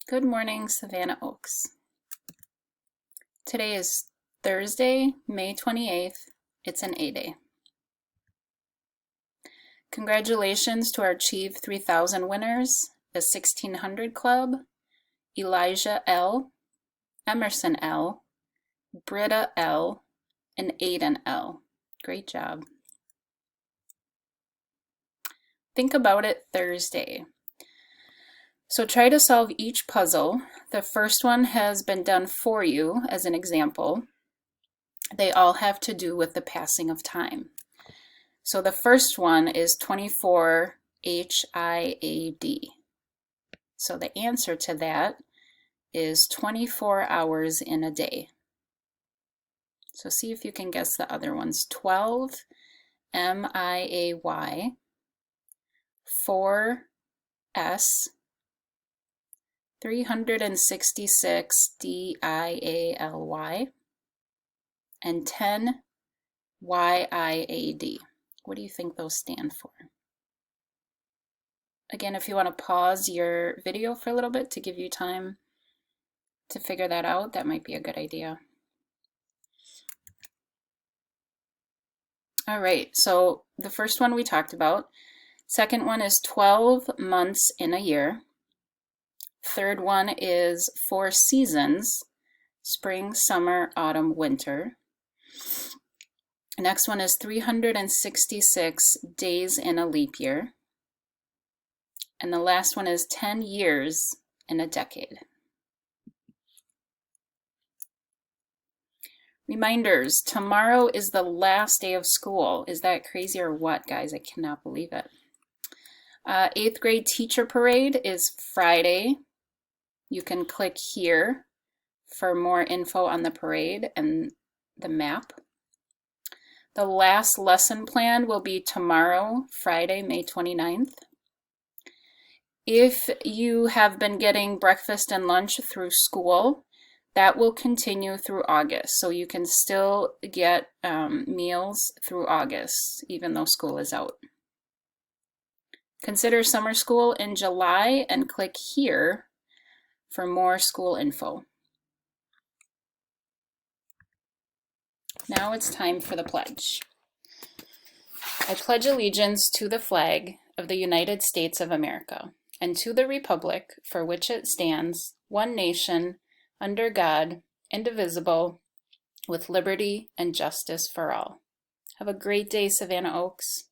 Good morning, Savannah Oaks. Today is Thursday, May 28th. It's an A-Day. Congratulations to our Achieve 3000 winners, the 1600 Club, Elijah L., Emerson L., Britta L., and Aiden L. Great job. Think about it Thursday. So try to solve each puzzle. The first one has been done for you as an example. They all have to do with the passing of time. So the first one is 24 HIAD. So the answer to that is 24 hours in a day. So see if you can guess the other ones. 12 MIAY, 4 S, 366 DIALY, and 10 YIAD. What do you think those stand for? Again, if you want to pause your video for a little bit to give you time to figure that out, that might be a good idea. All right, so the first one we talked about. Second one is 12 months in a year. Third one is 4 seasons, spring, summer, autumn, winter. Next one is 366 days in a leap year. And the last one is 10 years in a decade. Reminders, tomorrow is the last day of school. Is that crazy or what, guys? I cannot believe it. 8th grade teacher parade is Friday. You can click here for more info on the parade and the map. The last lesson plan will be tomorrow, Friday, May 29th. If you have been getting breakfast and lunch through school, that will continue through August. So you can still get meals through August, even though school is out. Consider summer school in July and click here for more school info. Now it's time for the pledge. I pledge allegiance to the flag of the United States of America and to the republic for which it stands, one nation, under God, indivisible, with liberty and justice for all. Have a great day, Savannah Oaks.